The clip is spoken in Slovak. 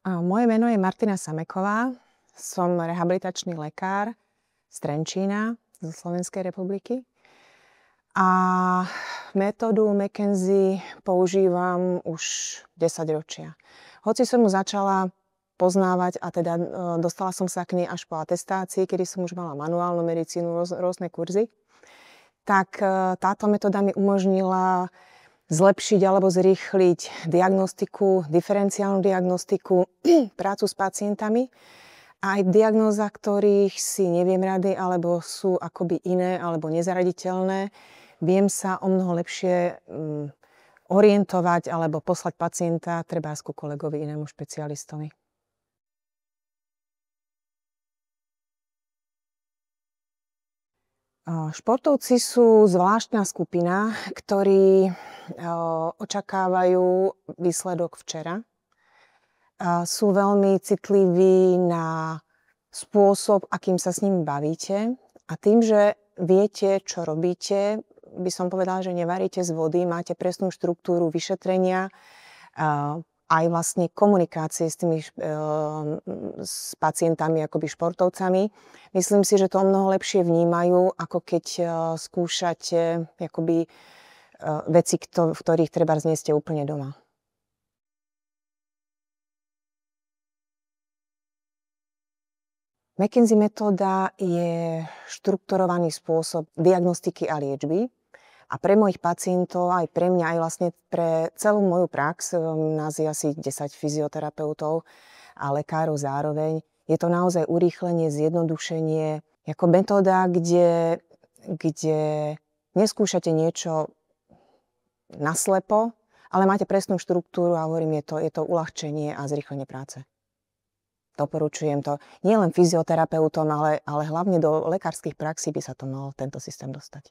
Moje meno je Martina Sameková, som rehabilitačný lekár z Trenčína, zo Slovenskej republiky. A metódu McKenzie používam už 10 ročia. Hoci som ju začala poznávať a teda dostala som sa k nej až po atestácii, kedy som už mala manuálnu medicínu, rôzne kurzy, tak táto metóda mi umožnila zlepšiť alebo zrýchliť diagnostiku, diferenciálnu diagnostiku, prácu s pacientami a aj v diagnózach, ktorých si neviem rady alebo sú akoby iné alebo nezaraditeľné, viem sa o mnoho lepšie orientovať alebo poslať pacienta trebárs ku kolegovi, inému špecialistovi. Športovci sú zvláštna skupina, ktorí očakávajú výsledok včera. Sú veľmi citliví na spôsob, akým sa s nimi bavíte. A tým, že viete, čo robíte, by som povedala, že nevaríte z vody, máte presnú štruktúru vyšetrenia, aj vlastne komunikácie s pacientami, akoby športovcami. Myslím si, že to o mnoho lepšie vnímajú, ako keď skúšate akoby veci, v ktorých trebárs nie ste úplne doma. McKenzie metóda je štrukturovaný spôsob diagnostiky a liečby. A pre mojich pacientov, aj pre mňa, aj vlastne pre celú moju prax, nás je asi 10 fyzioterapeutov a lekárov zároveň, je to naozaj urýchlenie, zjednodušenie, ako metóda, kde neskúšate niečo naslepo, ale máte presnú štruktúru a hovorím, je to uľahčenie a zrýchlenie práce. Doporučujem to nielen fyzioterapeutom, ale hlavne do lekárskych praxí by sa to mal tento systém dostať.